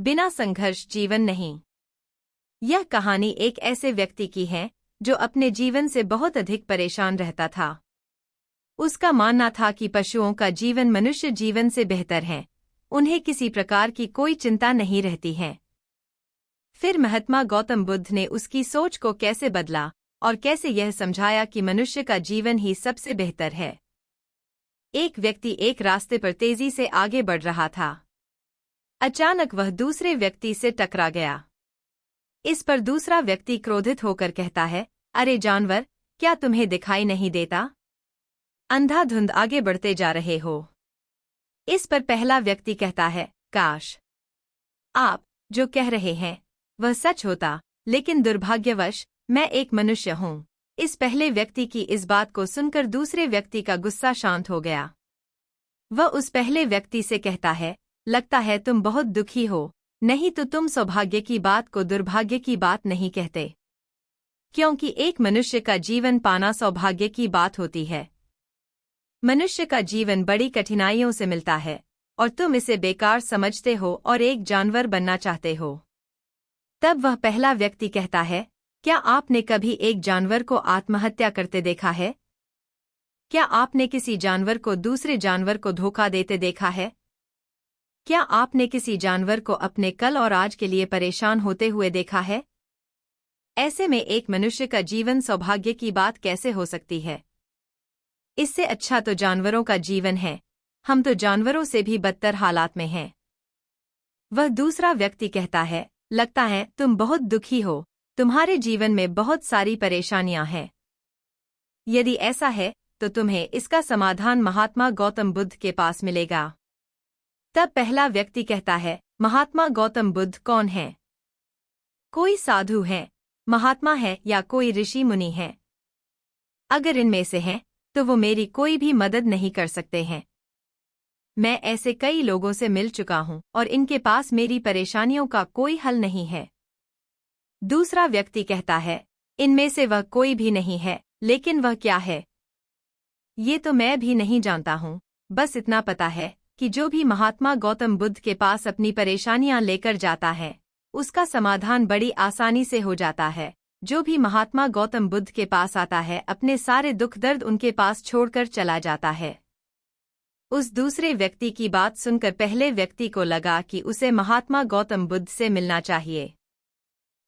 बिना संघर्ष जीवन नहीं। यह कहानी एक ऐसे व्यक्ति की है जो अपने जीवन से बहुत अधिक परेशान रहता था। उसका मानना था कि पशुओं का जीवन मनुष्य जीवन से बेहतर है, उन्हें किसी प्रकार की कोई चिंता नहीं रहती है। फिर महात्मा गौतम बुद्ध ने उसकी सोच को कैसे बदला और कैसे यह समझाया कि मनुष्य का जीवन ही सबसे बेहतर है। एक व्यक्ति एक रास्ते पर तेजी से आगे बढ़ रहा था। अचानक वह दूसरे व्यक्ति से टकरा गया। इस पर दूसरा व्यक्ति क्रोधित होकर कहता है, अरे जानवर, क्या तुम्हें दिखाई नहीं देता? अंधाधुंध आगे बढ़ते जा रहे हो। इस पर पहला व्यक्ति कहता है, काश आप जो कह रहे हैं वह सच होता, लेकिन दुर्भाग्यवश मैं एक मनुष्य हूँ। इस पहले व्यक्ति की इस बात को सुनकर दूसरे व्यक्ति का गुस्सा शांत हो गया। वह उस पहले व्यक्ति से कहता है, लगता है तुम बहुत दुखी हो, नहीं तो तुम सौभाग्य की बात को दुर्भाग्य की बात नहीं कहते, क्योंकि एक मनुष्य का जीवन पाना सौभाग्य की बात होती है। मनुष्य का जीवन बड़ी कठिनाइयों से मिलता है और तुम इसे बेकार समझते हो और एक जानवर बनना चाहते हो। तब वह पहला व्यक्ति कहता है, क्या आपने कभी एक जानवर को आत्महत्या करते देखा है? क्या आपने किसी जानवर को दूसरे जानवर को धोखा देते देखा है? क्या आपने किसी जानवर को अपने कल और आज के लिए परेशान होते हुए देखा है? ऐसे में एक मनुष्य का जीवन सौभाग्य की बात कैसे हो सकती है? इससे अच्छा तो जानवरों का जीवन है। हम तो जानवरों से भी बदतर हालात में हैं। वह दूसरा व्यक्ति कहता है, लगता है तुम बहुत दुखी हो, तुम्हारे जीवन में बहुत सारी परेशानियां हैं। यदि ऐसा है तो तुम्हें इसका समाधान महात्मा गौतम बुद्ध के पास मिलेगा। तब पहला व्यक्ति कहता है, महात्मा गौतम बुद्ध कौन है? कोई साधु है, महात्मा है या कोई ऋषि मुनि है? अगर इनमें से हैं तो वो मेरी कोई भी मदद नहीं कर सकते हैं। मैं ऐसे कई लोगों से मिल चुका हूं और इनके पास मेरी परेशानियों का कोई हल नहीं है। दूसरा व्यक्ति कहता है, इनमें से वह कोई भी नहीं है, लेकिन वह क्या है ये तो मैं भी नहीं जानता हूं। बस इतना पता है कि जो भी महात्मा गौतम बुद्ध के पास अपनी परेशानियां लेकर जाता है उसका समाधान बड़ी आसानी से हो जाता है। जो भी महात्मा गौतम बुद्ध के पास आता है अपने सारे दुख दर्द उनके पास छोड़कर चला जाता है। उस दूसरे व्यक्ति की बात सुनकर पहले व्यक्ति को लगा कि उसे महात्मा गौतम बुद्ध से मिलना चाहिए।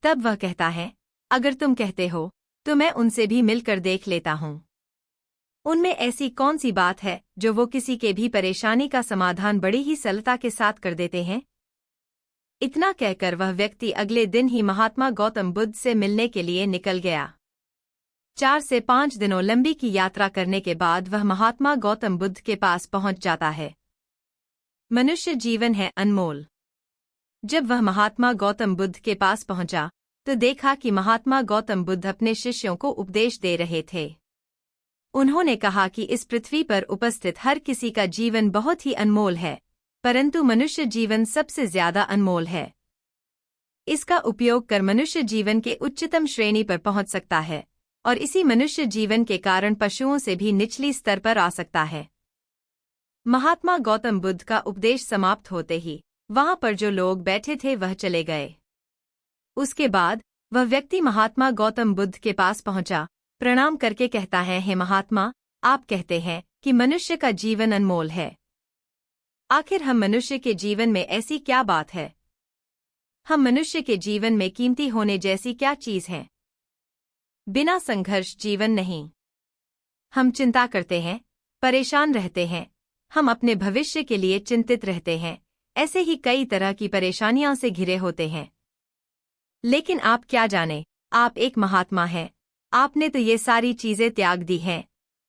तब वह कहता है, अगर तुम कहते हो तो मैं उनसे भी मिलकर देख लेता हूँ। उनमें ऐसी कौन सी बात है जो वो किसी के भी परेशानी का समाधान बड़ी ही सरलता के साथ कर देते हैं? इतना कहकर वह व्यक्ति अगले दिन ही महात्मा गौतम बुद्ध से मिलने के लिए निकल गया। 4 से 5 दिनों लंबी की यात्रा करने के बाद वह महात्मा गौतम बुद्ध के पास पहुंच जाता है। मनुष्य जीवन है अनमोल। जब वह महात्मा गौतम बुद्ध के पास पहुंचा तो देखा कि महात्मा गौतम बुद्ध अपने शिष्यों को उपदेश दे रहे थे। उन्होंने कहा कि इस पृथ्वी पर उपस्थित हर किसी का जीवन बहुत ही अनमोल है, परंतु मनुष्य जीवन सबसे ज्यादा अनमोल है। इसका उपयोग कर मनुष्य जीवन के उच्चतम श्रेणी पर पहुंच सकता है और इसी मनुष्य जीवन के कारण पशुओं से भी निचली स्तर पर आ सकता है। महात्मा गौतम बुद्ध का उपदेश समाप्त होते ही वहां पर जो लोग बैठे थे वह चले गए। उसके बाद वह व्यक्ति महात्मा गौतम बुद्ध के पास पहुंचा, प्रणाम करके कहता है, हे महात्मा, आप कहते हैं कि मनुष्य का जीवन अनमोल है। आखिर हम मनुष्य के जीवन में ऐसी क्या बात है? हम मनुष्य के जीवन में कीमती होने जैसी क्या चीज है? बिना संघर्ष जीवन नहीं। हम चिंता करते हैं, परेशान रहते हैं, हम अपने भविष्य के लिए चिंतित रहते हैं, ऐसे ही कई तरह की परेशानियां से घिरे होते हैं। लेकिन आप क्या जाने, आप एक महात्मा हैं, आपने तो ये सारी चीजें त्याग दी हैं,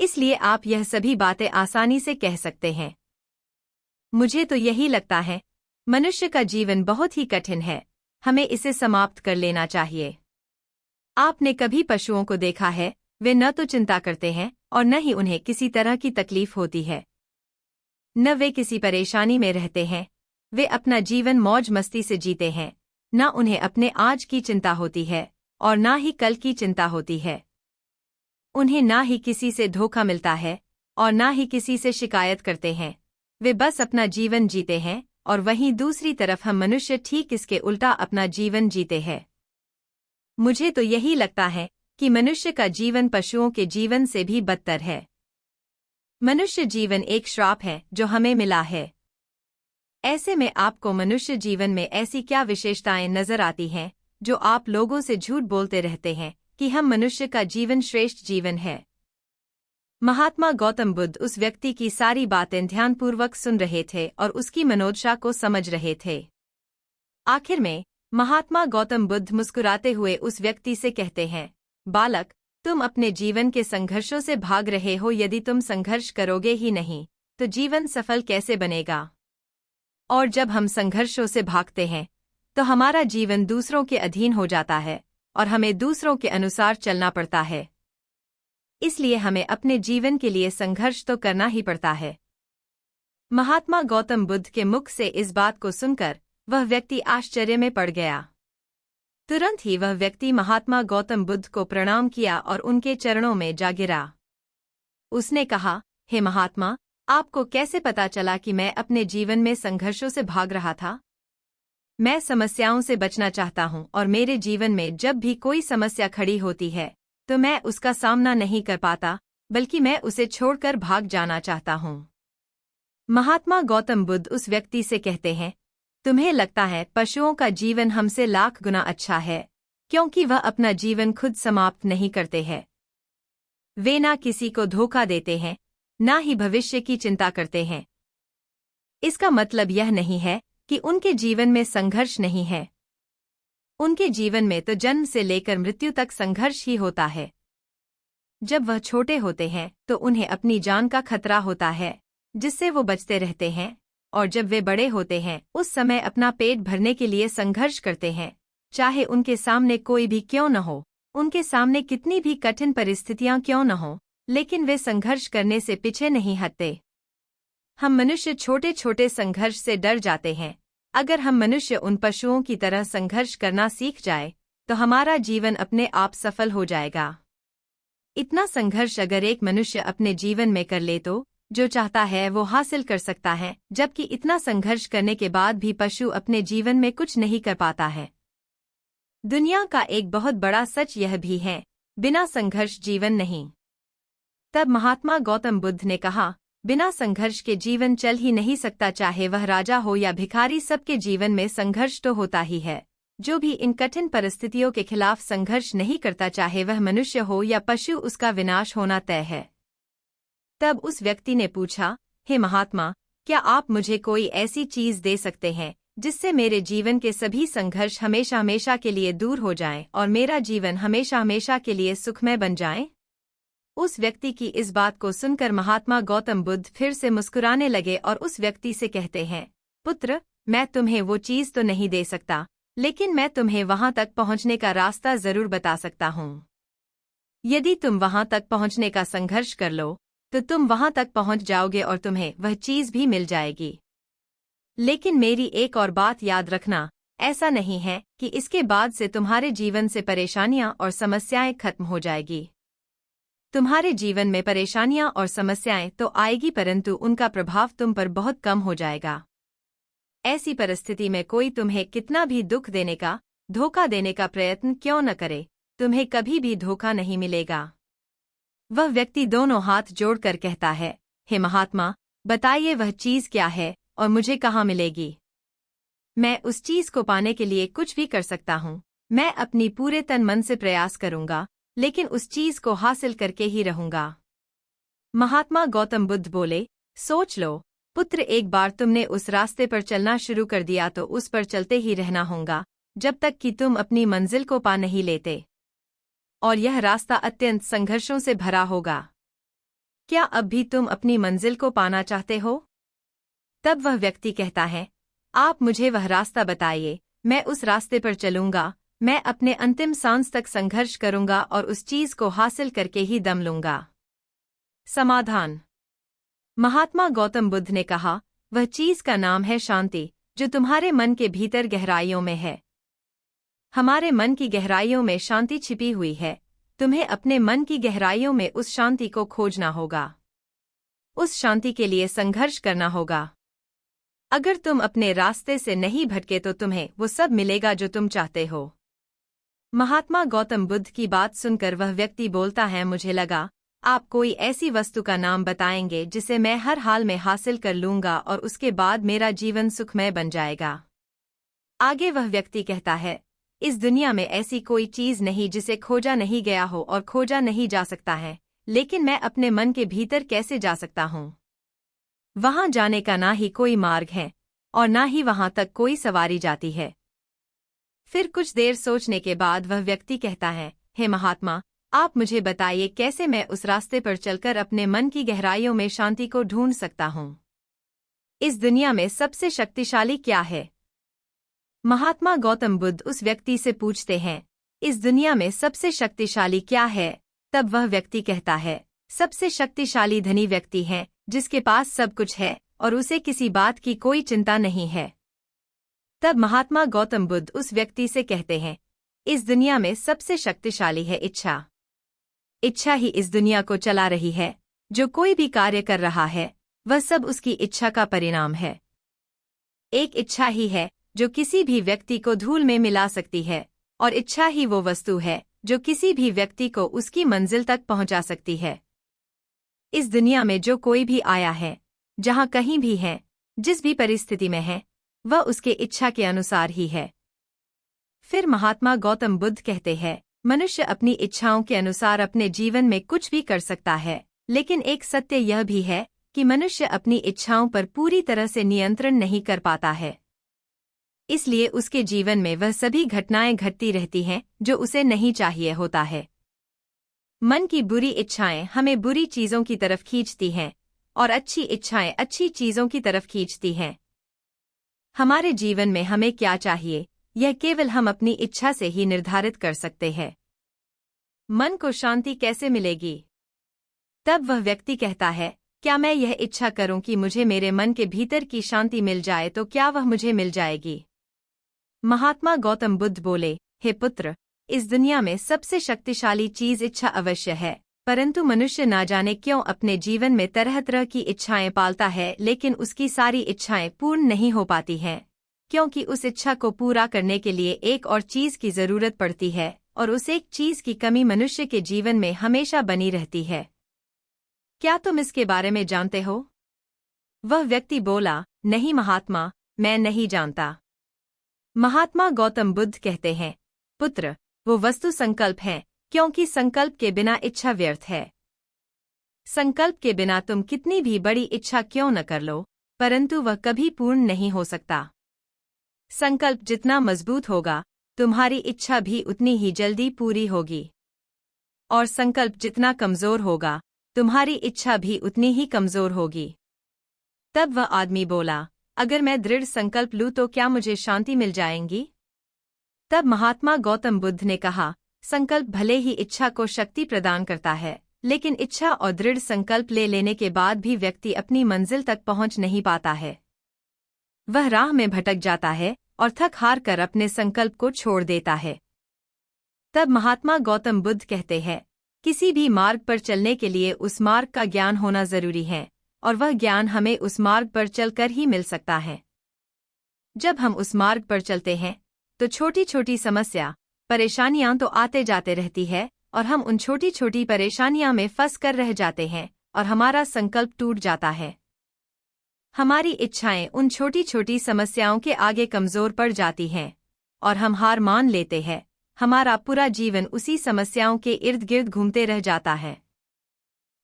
इसलिए आप यह सभी बातें आसानी से कह सकते हैं। मुझे तो यही लगता है, मनुष्य का जीवन बहुत ही कठिन है, हमें इसे समाप्त कर लेना चाहिए। आपने कभी पशुओं को देखा है, वे न तो चिंता करते हैं और न ही उन्हें किसी तरह की तकलीफ होती है। न वे किसी परेशानी में रहते हैं, वे अपना जीवन मौज मस्ती से जीते हैं। न उन्हें अपने आज की चिंता होती है और ना ही कल की चिंता होती है। उन्हें ना ही किसी से धोखा मिलता है और ना ही किसी से शिकायत करते हैं। वे बस अपना जीवन जीते हैं और वहीं दूसरी तरफ हम मनुष्य ठीक इसके उल्टा अपना जीवन जीते हैं। मुझे तो यही लगता है कि मनुष्य का जीवन पशुओं के जीवन से भी बदतर है। मनुष्य जीवन एक श्राप है जो हमें मिला है। ऐसे में आपको मनुष्य जीवन में ऐसी क्या विशेषताएं नजर आती हैं जो आप लोगों से झूठ बोलते रहते हैं कि हम मनुष्य का जीवन श्रेष्ठ जीवन है? महात्मा गौतम बुद्ध उस व्यक्ति की सारी बातें ध्यानपूर्वक सुन रहे थे और उसकी मनोदशा को समझ रहे थे। आखिर में महात्मा गौतम बुद्ध मुस्कुराते हुए उस व्यक्ति से कहते हैं, बालक, तुम अपने जीवन के संघर्षों से भाग रहे हो। यदि तुम संघर्ष करोगे ही नहीं तो जीवन सफल कैसे बनेगा? और जब हम संघर्षों से भागते हैं तो हमारा जीवन दूसरों के अधीन हो जाता है और हमें दूसरों के अनुसार चलना पड़ता है। इसलिए हमें अपने जीवन के लिए संघर्ष तो करना ही पड़ता है। महात्मा गौतम बुद्ध के मुख से इस बात को सुनकर वह व्यक्ति आश्चर्य में पड़ गया। तुरंत ही वह व्यक्ति महात्मा गौतम बुद्ध को प्रणाम किया और उनके चरणों में जा गिरा। उसने कहा, हे महात्मा, आपको कैसे पता चला कि मैं अपने जीवन में संघर्षों से भाग रहा था? मैं समस्याओं से बचना चाहता हूं और मेरे जीवन में जब भी कोई समस्या खड़ी होती है तो मैं उसका सामना नहीं कर पाता, बल्कि मैं उसे छोड़कर भाग जाना चाहता हूं। महात्मा गौतम बुद्ध उस व्यक्ति से कहते हैं, तुम्हें लगता है पशुओं का जीवन हमसे लाख गुना अच्छा है, क्योंकि वह अपना जीवन खुद समाप्त नहीं करते हैं। वे ना किसी को धोखा देते हैं, ना ही भविष्य की चिंता करते हैं। इसका मतलब यह नहीं है कि उनके जीवन में संघर्ष नहीं है। उनके जीवन में तो जन्म से लेकर मृत्यु तक संघर्ष ही होता है। जब वह छोटे होते हैं तो उन्हें अपनी जान का खतरा होता है, जिससे वो बचते रहते हैं, और जब वे बड़े होते हैं उस समय अपना पेट भरने के लिए संघर्ष करते हैं, चाहे उनके सामने कोई भी क्यों न हो, उनके सामने कितनी भी कठिन परिस्थितियां क्यों न हो, लेकिन वे संघर्ष करने से पीछे नहीं हटते। हम मनुष्य छोटे छोटे संघर्ष से डर जाते हैं। अगर हम मनुष्य उन पशुओं की तरह संघर्ष करना सीख जाए तो हमारा जीवन अपने आप सफल हो जाएगा। इतना संघर्ष अगर एक मनुष्य अपने जीवन में कर ले तो जो चाहता है वो हासिल कर सकता है, जबकि इतना संघर्ष करने के बाद भी पशु अपने जीवन में कुछ नहीं कर पाता है। दुनिया का एक बहुत बड़ा सच यह भी है, बिना संघर्ष जीवन नहीं। तब महात्मा गौतम बुद्ध ने कहा, बिना संघर्ष के जीवन चल ही नहीं सकता। चाहे वह राजा हो या भिखारी, सबके जीवन में संघर्ष तो होता ही है। जो भी इन कठिन परिस्थितियों के खिलाफ संघर्ष नहीं करता, चाहे वह मनुष्य हो या पशु, उसका विनाश होना तय है। तब उस व्यक्ति ने पूछा, हे महात्मा, क्या आप मुझे कोई ऐसी चीज दे सकते हैं जिससे मेरे जीवन के सभी संघर्ष हमेशा हमेशा के लिए दूर हो जाएं और मेरा जीवन हमेशा हमेशा के लिए सुखमय बन जाए? उस व्यक्ति की इस बात को सुनकर महात्मा गौतम बुद्ध फिर से मुस्कुराने लगे और उस व्यक्ति से कहते हैं, पुत्र, मैं तुम्हें वो चीज तो नहीं दे सकता, लेकिन मैं तुम्हें वहां तक पहुंचने का रास्ता जरूर बता सकता हूं। यदि तुम वहां तक पहुंचने का संघर्ष कर लो तो तुम वहां तक पहुंच जाओगे और तुम्हें वह चीज भी मिल जाएगी। लेकिन मेरी एक और बात याद रखना, ऐसा नहीं है कि इसके बाद से तुम्हारे जीवन से परेशानियां और समस्याएं खत्म हो जाएगी। तुम्हारे जीवन में परेशानियां और समस्याएं तो आएगी, परंतु उनका प्रभाव तुम पर बहुत कम हो जाएगा। ऐसी परिस्थिति में कोई तुम्हें कितना भी दुख देने का, धोखा देने का प्रयत्न क्यों न करे, तुम्हें कभी भी धोखा नहीं मिलेगा। वह व्यक्ति दोनों हाथ जोड़कर कहता है, हे महात्मा, बताइए वह चीज क्या है और मुझे कहाँ मिलेगी? मैं उस चीज को पाने के लिए कुछ भी कर सकता हूँ। मैं अपनी पूरे तन मन से प्रयास करूंगा, लेकिन उस चीज को हासिल करके ही रहूंगा। महात्मा गौतम बुद्ध बोले, सोच लो पुत्र, एक बार तुमने उस रास्ते पर चलना शुरू कर दिया तो उस पर चलते ही रहना होगा जब तक कि तुम अपनी मंजिल को पा नहीं लेते, और यह रास्ता अत्यंत संघर्षों से भरा होगा। क्या अब भी तुम अपनी मंजिल को पाना चाहते हो? तब वह व्यक्ति कहता है, आप मुझे वह रास्ता बताइए, मैं उस रास्ते पर चलूंगा। मैं अपने अंतिम सांस तक संघर्ष करूंगा और उस चीज को हासिल करके ही दम लूंगा। समाधान। महात्मा गौतम बुद्ध ने कहा, वह चीज का नाम है शांति, जो तुम्हारे मन के भीतर गहराइयों में है। हमारे मन की गहराइयों में शांति छिपी हुई है। तुम्हें अपने मन की गहराइयों में उस शांति को खोजना होगा। उस शांति के लिए संघर्ष करना होगा। अगर तुम अपने रास्ते से नहीं भटके तो तुम्हें वो सब मिलेगा जो तुम चाहते हो। महात्मा गौतम बुद्ध की बात सुनकर वह व्यक्ति बोलता है, मुझे लगा आप कोई ऐसी वस्तु का नाम बताएंगे जिसे मैं हर हाल में हासिल कर लूंगा और उसके बाद मेरा जीवन सुखमय बन जाएगा। आगे वह व्यक्ति कहता है, इस दुनिया में ऐसी कोई चीज नहीं जिसे खोजा नहीं गया हो और खोजा नहीं जा सकता है, लेकिन मैं अपने मन के भीतर कैसे जा सकता हूँ? वहां जाने का ना ही कोई मार्ग है और ना ही वहां तक कोई सवारी जाती है। फिर कुछ देर सोचने के बाद वह व्यक्ति कहता है, हे महात्मा, आप मुझे बताइए कैसे मैं उस रास्ते पर चलकर अपने मन की गहराइयों में शांति को ढूंढ सकता हूँ। इस दुनिया में सबसे शक्तिशाली क्या है? महात्मा गौतम बुद्ध उस व्यक्ति से पूछते हैं, इस दुनिया में सबसे शक्तिशाली क्या है? तब वह व्यक्ति कहता है, सबसे शक्तिशाली धनी व्यक्ति है जिसके पास सब कुछ है और उसे किसी बात की कोई चिंता नहीं है। तब महात्मा गौतम बुद्ध उस व्यक्ति से कहते हैं, इस दुनिया में सबसे शक्तिशाली है इच्छा। इच्छा ही इस दुनिया को चला रही है। जो कोई भी कार्य कर रहा है वह सब उसकी इच्छा का परिणाम है। एक इच्छा ही है जो किसी भी व्यक्ति को धूल में मिला सकती है और इच्छा ही वो वस्तु है जो किसी भी व्यक्ति को उसकी मंजिल तक पहुंचा सकती है। इस दुनिया में जो कोई भी आया है, जहां कहीं भी है, जिस भी परिस्थिति में है, वह उसके इच्छा के अनुसार ही है। फिर महात्मा गौतम बुद्ध कहते हैं, मनुष्य अपनी इच्छाओं के अनुसार अपने जीवन में कुछ भी कर सकता है, लेकिन एक सत्य यह भी है कि मनुष्य अपनी इच्छाओं पर पूरी तरह से नियंत्रण नहीं कर पाता है। इसलिए उसके जीवन में वह सभी घटनाएं घटती रहती हैं जो उसे नहीं चाहिए होता है। मन की बुरी इच्छाएं हमें बुरी चीजों की तरफ खींचती हैं और अच्छी इच्छाएं अच्छी चीजों की तरफ खींचती हैं। हमारे जीवन में हमें क्या चाहिए, यह केवल हम अपनी इच्छा से ही निर्धारित कर सकते हैं। मन को शांति कैसे मिलेगी? तब वह व्यक्ति कहता है, क्या मैं यह इच्छा करूं कि मुझे मेरे मन के भीतर की शांति मिल जाए तो क्या वह मुझे मिल जाएगी? महात्मा गौतम बुद्ध बोले, हे पुत्र, इस दुनिया में सबसे शक्तिशाली चीज इच्छा अवश्य है, परंतु मनुष्य ना जाने क्यों अपने जीवन में तरह तरह की इच्छाएं पालता है, लेकिन उसकी सारी इच्छाएं पूर्ण नहीं हो पाती हैं, क्योंकि उस इच्छा को पूरा करने के लिए एक और चीज की जरूरत पड़ती है और उस एक चीज की कमी मनुष्य के जीवन में हमेशा बनी रहती है। क्या तुम इसके बारे में जानते हो? वह व्यक्ति बोला, नहीं महात्मा, मैं नहीं जानता। महात्मा गौतम बुद्ध कहते हैं, पुत्र, वो वस्तु संकल्प है, क्योंकि संकल्प के बिना इच्छा व्यर्थ है। संकल्प के बिना तुम कितनी भी बड़ी इच्छा क्यों न कर लो, परंतु वह कभी पूर्ण नहीं हो सकता। संकल्प जितना मजबूत होगा, तुम्हारी इच्छा भी उतनी ही जल्दी पूरी होगी, और संकल्प जितना कमजोर होगा, तुम्हारी इच्छा भी उतनी ही कमजोर होगी। तब वह आदमी बोला, अगर मैं दृढ़ संकल्प लूं तो क्या मुझे शांति मिल जाएगी? तब महात्मा गौतम बुद्ध ने कहा, संकल्प भले ही इच्छा को शक्ति प्रदान करता है, लेकिन इच्छा और दृढ़ संकल्प ले लेने के बाद भी व्यक्ति अपनी मंजिल तक पहुंच नहीं पाता है। वह राह में भटक जाता है और थक हार कर अपने संकल्प को छोड़ देता है। तब महात्मा गौतम बुद्ध कहते हैं, किसी भी मार्ग पर चलने के लिए उस मार्ग का ज्ञान होना जरूरी है, और वह ज्ञान हमें उस मार्ग पर चलकर ही मिल सकता है। जब हम उस मार्ग पर चलते हैं तो छोटी छोटी समस्या, परेशानियां तो आते जाते रहती है और हम उन छोटी छोटी परेशानियां में फंस कर रह जाते हैं और हमारा संकल्प टूट जाता है। हमारी इच्छाएं उन छोटी छोटी समस्याओं के आगे कमजोर पड़ जाती हैं और हम हार मान लेते हैं। हमारा पूरा जीवन उसी समस्याओं के इर्द गिर्द घूमते रह जाता है।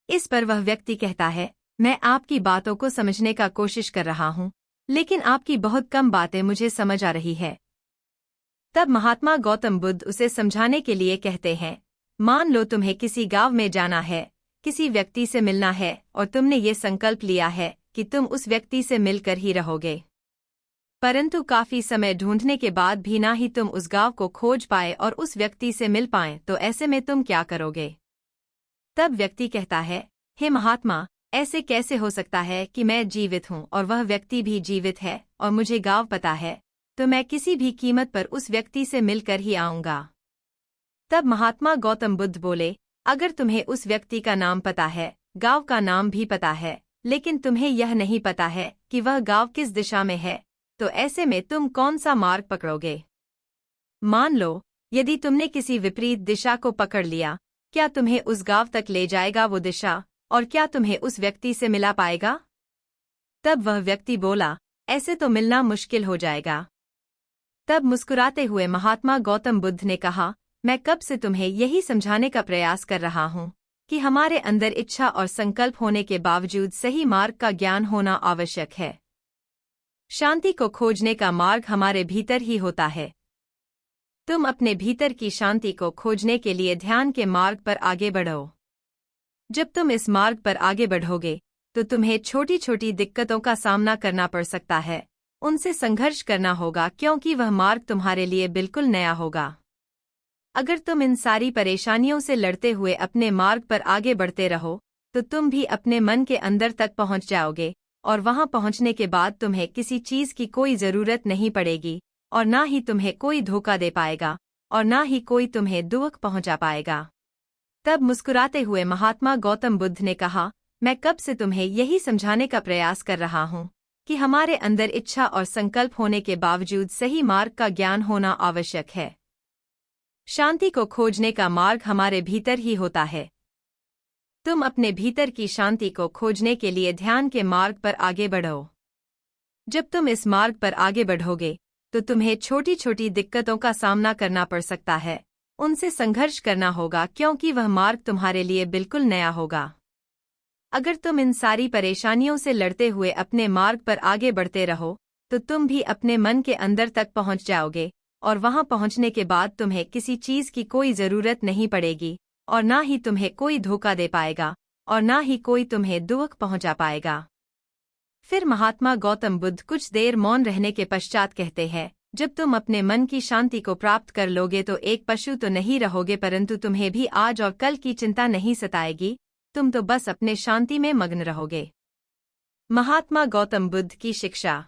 इस पर वह व्यक्ति कहता है, मैं आपकी बातों को समझने का कोशिश कर रहा हूं, लेकिन आपकी बहुत कम बातें मुझे समझ आ रही है। तब महात्मा गौतम बुद्ध उसे समझाने के लिए कहते हैं, मान लो तुम्हें किसी गांव में जाना है, किसी व्यक्ति से मिलना है और तुमने ये संकल्प लिया है कि तुम उस व्यक्ति से मिलकर ही रहोगे, परंतु काफी समय ढूंढने के बाद भी ना ही तुम उस गांव को खोज पाए और उस व्यक्ति से मिल पाए, तो ऐसे में तुम क्या करोगे? तब व्यक्ति कहता है, हे महात्मा, ऐसे कैसे हो सकता है कि मैं जीवित हूं और वह व्यक्ति भी जीवित है और मुझे गांव पता है, तो मैं किसी भी कीमत पर उस व्यक्ति से मिलकर ही आऊंगा। तब महात्मा गौतम बुद्ध बोले, अगर तुम्हें उस व्यक्ति का नाम पता है, गांव का नाम भी पता है, लेकिन तुम्हें यह नहीं पता है कि वह गांव किस दिशा में है, तो ऐसे में तुम कौन सा मार्ग पकड़ोगे? मान लो, यदि तुमने किसी विपरीत दिशा को पकड़ लिया, क्या तुम्हें उस गांव तक ले जाएगा वो दिशा, और क्या तुम्हें उस व्यक्ति से मिला पाएगा? तब वह व्यक्ति बोला, ऐसे तो मिलना मुश्किल हो जाएगा। तब मुस्कुराते हुए महात्मा गौतम बुद्ध ने कहा, मैं कब से तुम्हें यही समझाने का प्रयास कर रहा हूँ कि हमारे अंदर इच्छा और संकल्प होने के बावजूद सही मार्ग का ज्ञान होना आवश्यक है। शांति को खोजने का मार्ग हमारे भीतर ही होता है। तुम अपने भीतर की शांति को खोजने के लिए ध्यान के मार्ग पर आगे बढ़ो। जब तुम इस मार्ग पर आगे बढ़ोगे तो तुम्हें छोटी छोटी दिक्कतों का सामना करना पड़ सकता है, उनसे संघर्ष करना होगा क्योंकि वह मार्ग तुम्हारे लिए बिल्कुल नया होगा। अगर तुम इन सारी परेशानियों से लड़ते हुए अपने मार्ग पर आगे बढ़ते रहो तो तुम भी अपने मन के अंदर तक पहुंच जाओगे, और वहां पहुंचने के बाद तुम्हें किसी चीज की कोई जरूरत नहीं पड़ेगी, और ना ही तुम्हें कोई धोखा दे पाएगा, और ना ही कोई तुम्हें दुख पहुंचा पाएगा। तब मुस्कुराते हुए महात्मा गौतम बुद्ध ने कहा, मैं कब से तुम्हें यही समझाने का प्रयास कर रहा हूँ कि हमारे अंदर इच्छा और संकल्प होने के बावजूद सही मार्ग का ज्ञान होना आवश्यक है। शांति को खोजने का मार्ग हमारे भीतर ही होता है। तुम अपने भीतर की शांति को खोजने के लिए ध्यान के मार्ग पर आगे बढ़ो। जब तुम इस मार्ग पर आगे बढ़ोगे तो तुम्हें छोटी छोटी दिक्कतों का सामना करना पड़ सकता है, उनसे संघर्ष करना होगा क्योंकि वह मार्ग तुम्हारे लिए बिल्कुल नया होगा। अगर तुम इन सारी परेशानियों से लड़ते हुए अपने मार्ग पर आगे बढ़ते रहो तो तुम भी अपने मन के अंदर तक पहुंच जाओगे, और वहां पहुंचने के बाद तुम्हें किसी चीज की कोई जरूरत नहीं पड़ेगी, और ना ही तुम्हें कोई धोखा दे पाएगा, और ना ही कोई तुम्हें दुख पहुंचा पाएगा। फिर महात्मा गौतम बुद्ध कुछ देर मौन रहने के पश्चात कहते हैं, जब तुम अपने मन की शांति को प्राप्त कर लोगे तो एक पशु तो नहीं रहोगे, परंतु तुम्हें भी आज और कल की चिंता नहीं सताएगी, तुम तो बस अपने शांति में मग्न रहोगे। महात्मा गौतम बुद्ध की शिक्षा।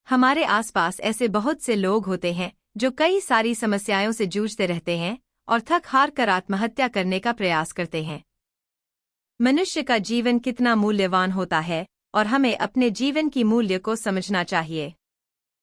हमारे आसपास ऐसे बहुत से लोग होते हैं जो कई सारी समस्याओं से जूझते रहते हैं और थक हार कर आत्महत्या करने का प्रयास करते हैं। मनुष्य का जीवन कितना मूल्यवान होता है और हमें अपने जीवन की मूल्य को समझना चाहिए।